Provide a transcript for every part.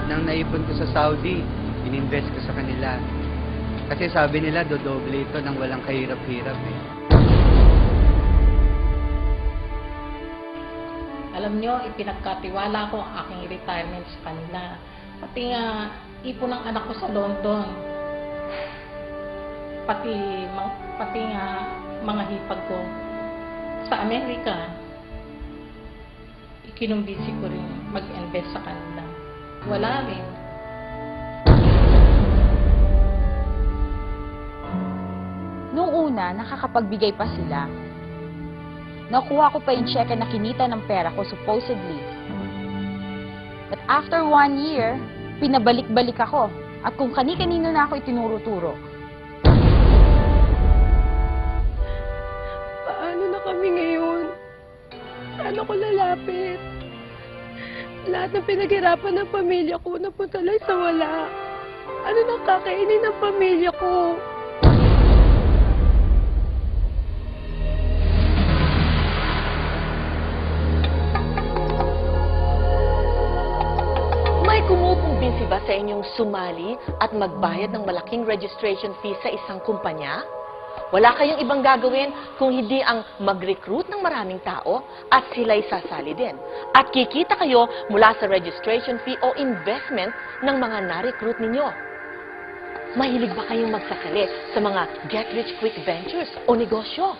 Lahat ng naipon ko sa Saudi, ininvest ko sa kanila. Kasi sabi nila, dodoble ito ng walang kahirap-hirap eh. Alam nyo, ipinagkatiwala ko ang aking retirement sa kanila. Pati nga, ipon ng anak ko sa London. Pati nga, mga hipag ko sa Amerika. Ikinumbisi ko rin mag-invest sa kanila. Wala rin. Noong una, nakakapagbigay pa sila. Nakuha ko pa yung cheque na kinita ng pera ko supposedly. But after 1 year, pinabalik-balik ako. At kung kani-kanino na ako itinuro-turo. Paano na kami ngayon? Saan ako lalapit? Lahat ng pinaghirapan ng pamilya ko napunta lang sa wala. Ano nang kakainin ng pamilya ko? May kumukumbinsi ba sa inyong sumali at magbayad ng malaking registration fee sa isang kumpanya? Wala kayong ibang gagawin kung hindi ang mag-recruit ng maraming tao at sila'y sasali din. At kikita kayo mula sa registration fee o investment ng mga na-recruit ninyo. Mahilig ba kayong magsasali sa mga get-rich-quick ventures o negosyo?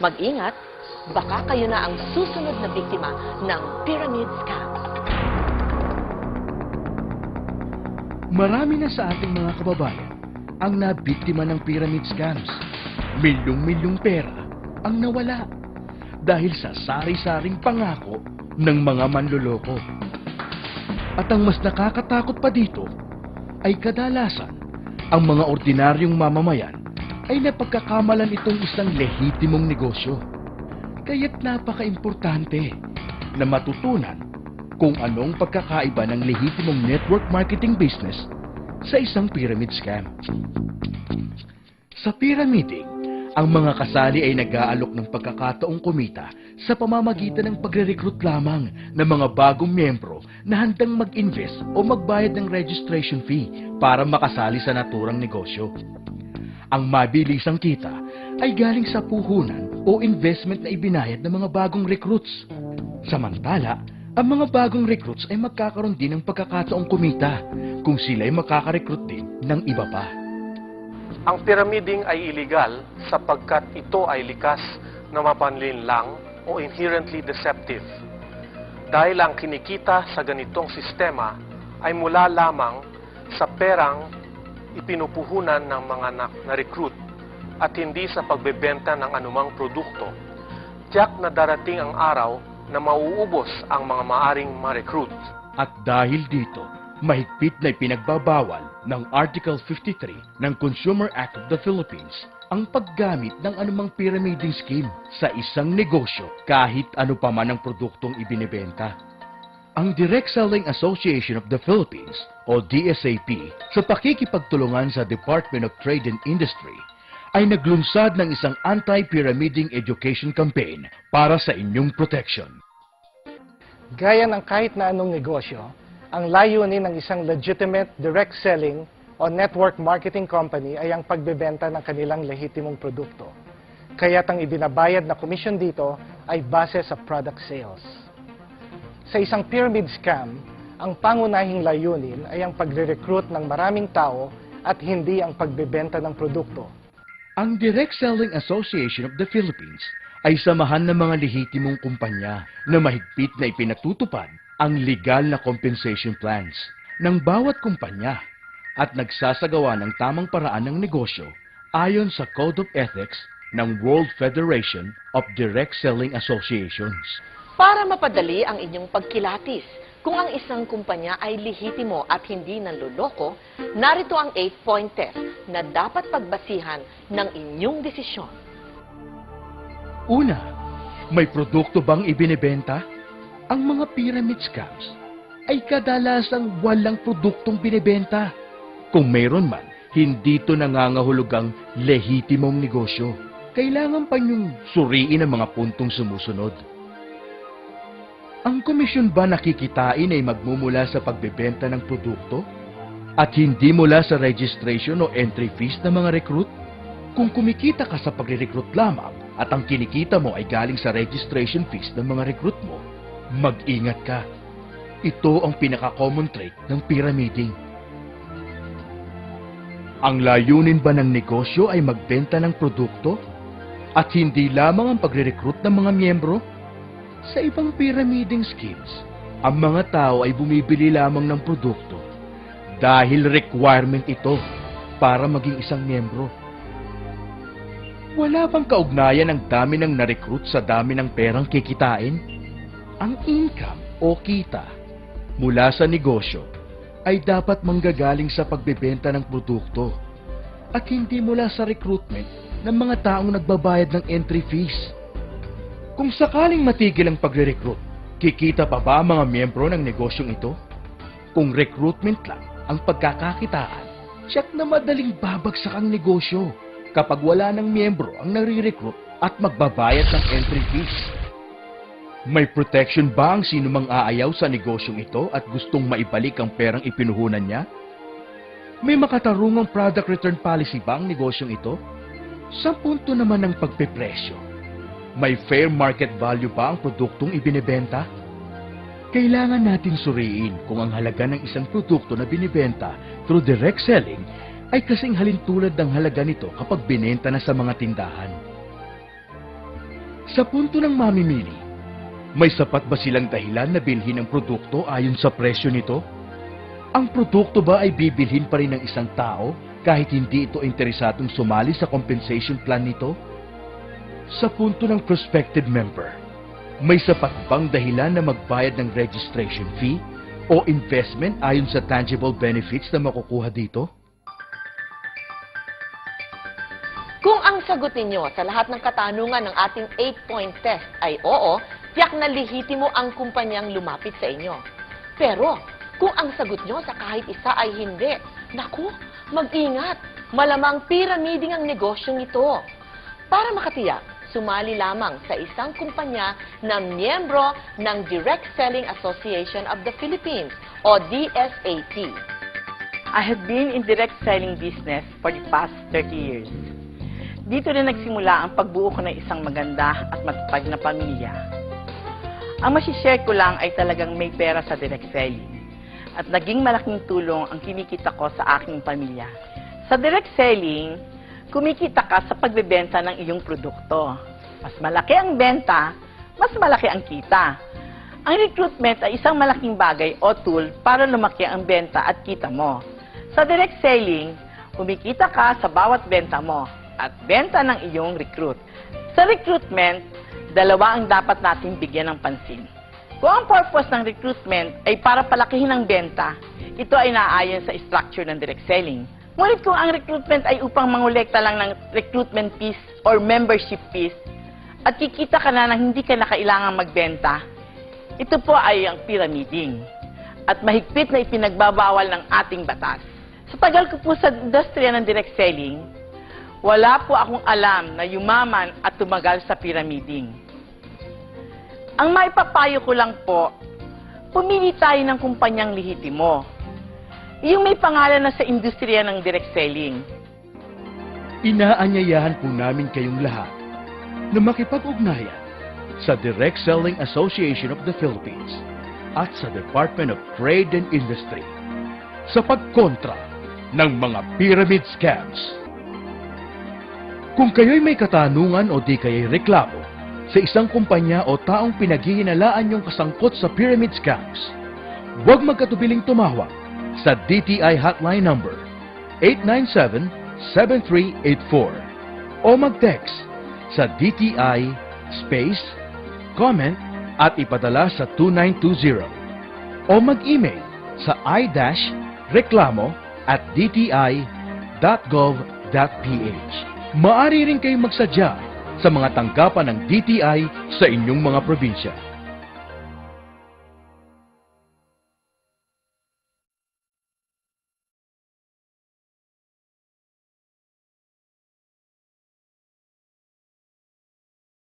Mag-ingat, baka kayo na ang susunod na biktima ng pyramid scam. Marami na sa ating mga kababayan ang nabiktima ng pyramid scams. Milyong-milyong pera ang nawala dahil sa sari-saring pangako ng mga manloloko. At ang mas nakakatakot pa dito ay kadalasan ang mga ordinaryong mamamayan ay napagkakamalan itong isang lehitimong negosyo. Kaya't napaka-importante na matutunan kung anong pagkakaiba ng lehitimong network marketing business sa isang pyramid scam. Sa pyramiding, ang mga kasali ay nag-aalok ng pagkakataong kumita sa pamamagitan ng pagre-recruit lamang ng mga bagong miyembro na handang mag-invest o magbayad ng registration fee para makasali sa naturang negosyo. Ang mabilisang kita ay galing sa puhunan o investment na ibinayad ng mga bagong recruits. Samantala, ang mga bagong recruits ay magkakaroon din ng pagkakataong kumita kung sila ay makaka-recruit din ng iba pa. Ang pyramiding ay illegal sapagkat ito ay likas na mapanlinlang o inherently deceptive. Dahil ang kinikita sa ganitong sistema ay mula lamang sa perang ipinupuhunan ng mga na-recruit at hindi sa pagbebenta ng anumang produkto. Tiyak na darating ang araw na mauubos ang mga maaring ma-recruit. At dahil dito, mahigpit na ipinagbabawal ng Article 53 ng Consumer Act of the Philippines ang paggamit ng anumang pyramiding scheme sa isang negosyo kahit ano pa man ang produktong ibinebenta. Ang Direct Selling Association of the Philippines o DSAP sa pakikipagtulungan sa Department of Trade and Industry ay naglunsad ng isang anti-pyramiding education campaign para sa inyong protection. Gaya ng kahit na anong negosyo, ang layunin ng isang legitimate direct selling o network marketing company ay ang pagbebenta ng kanilang lehitimong produkto. Kaya't ang ibinabayad na komisyon dito ay base sa product sales. Sa isang pyramid scam, ang pangunahing layunin ay ang pagre-recruit ng maraming tao at hindi ang pagbebenta ng produkto. Ang Direct Selling Association of the Philippines ay samahan ng mga lehitimong kumpanya na mahigpit na ipinatutupad ang legal na compensation plans ng bawat kumpanya at nagsasagawa ng tamang paraan ng negosyo ayon sa Code of Ethics ng World Federation of Direct Selling Associations. Para mapadali ang inyong pagkilatis, kung ang isang kumpanya ay lehitimo at hindi nanloloko, narito ang 8-point test na dapat pagbasihan ng inyong desisyon. Una, may produkto bang ibinebenta? Ang mga pyramid scams ay kadalasang walang produktong binebenta. Kung mayroon man, hindi ito nangangahulugang lehitimong negosyo. Kailangan pa niyong suriin ang mga puntong sumusunod. Ang komisyon ba nakikitain ay magmumula sa pagbebenta ng produkto? At hindi mula sa registration o entry fees ng mga recruit? Kung kumikita ka sa pagre-recruit lamang at ang kinikita mo ay galing sa registration fees ng mga recruit mo, mag-ingat ka. Ito ang pinaka-common trait ng pyramiding. Ang layunin ba ng negosyo ay magbenta ng produkto? At hindi lamang ang pagre-recruit ng mga miyembro? Sa ibang pyramiding schemes, ang mga tao ay bumibili lamang ng produkto dahil requirement ito para maging isang miyembro. Wala bang kaugnayan ang dami ng na-recruit sa dami ng perang kikitain? Ang income o kita mula sa negosyo ay dapat manggagaling sa pagbebenta ng produkto at hindi mula sa recruitment ng mga taong nagbabayad ng entry fees. Kung sakaling matigil ang pagre-recruit, kikita pa ba ang mga miyembro ng negosyong ito? Kung recruitment lang ang pagkakakitaan, tiyak na madaling babagsak ang negosyo kapag wala ng miyembro ang nare-recruit at magbabayad ng entry fees. May protection ba ang sino mang aayaw sa negosyong ito at gustong maibalik ang perang ipinuhunan niya? May makatarungang product return policy ba ang negosyong ito? Sa punto naman ng pagpepresyo, may fair market value ba ang produktong ibinebenta? Kailangan natin suriin kung ang halaga ng isang produkto na binibenta through direct selling ay kasing halintulad ng halaga nito kapag binenta na sa mga tindahan. Sa punto ng mamimili, may sapat ba silang dahilan na bilhin ang produkto ayon sa presyo nito? Ang produkto ba ay bibilhin pa rin ng isang tao kahit hindi ito interesadong sumali sa compensation plan nito? Sa punto ng prospective member, may sapat bang dahilan na magbayad ng registration fee o investment ayon sa tangible benefits na makukuha dito? Kung ang sagot ninyo sa lahat ng katanungan ng ating 8-point test ay oo, tiyak na lehitimo ang kumpanyang lumapit sa inyo. Pero, kung ang sagot nyo sa kahit isa ay hindi, naku, mag-ingat, malamang pyramiding ang negosyong ito. Para makatiyak, sumali lamang sa isang kumpanya na miyembro ng Direct Selling Association of the Philippines o DSAP. I have been in direct selling business for the past 30 years. Dito rin nagsimula ang pagbuo ko ng isang maganda at matatag na pamilya. Ang masishare ko lang ay talagang may pera sa direct selling. At naging malaking tulong ang kinikita ko sa aking pamilya. Sa direct selling, kumikita ka sa pagbebenta ng iyong produkto. Mas malaki ang benta, mas malaki ang kita. Ang recruitment ay isang malaking bagay o tool para lumaki ang benta at kita mo. Sa direct selling, kumikita ka sa bawat benta mo at benta ng iyong recruit. Sa recruitment, dalawa ang dapat nating bigyan ng pansin. Kung ang purpose ng recruitment ay para palakihin ang benta, ito ay naayon sa structure ng direct selling. Ngunit kung ang recruitment ay upang mangolekta lang ng recruitment fees or membership fees, at kikita ka na nang hindi ka na kailangang magbenta, ito po ay ang pyramiding at mahigpit na ipinagbabawal ng ating batas. Sa tagal ko po sa industriya ng direct selling, wala po akong alam na yumaman at tumagal sa pyramiding. Ang maipapayo ko lang po, pumili tayo ng kumpanyang lehitimo. Yung may pangalan na sa industriya ng direct selling. Inaanyayahan po namin kayong lahat na makipag-ugnayan sa Direct Selling Association of the Philippines at sa Department of Trade and Industry sa pagkontra ng mga pyramid scams. Kung kayo'y may katanungan o di kayo'y reklamo sa isang kumpanya o taong pinaghihinalaan niyong kasangkot sa pyramid scams, huwag magkatubiling tumawag sa DTI hotline number 897-7384 o mag-text sa DTI space comment at ipadala sa 2920 o mag-email sa i-reklamo@dti.gov.ph. Maaari rin kayong magsadya sa mga tanggapan ng DTI sa inyong mga probinsya.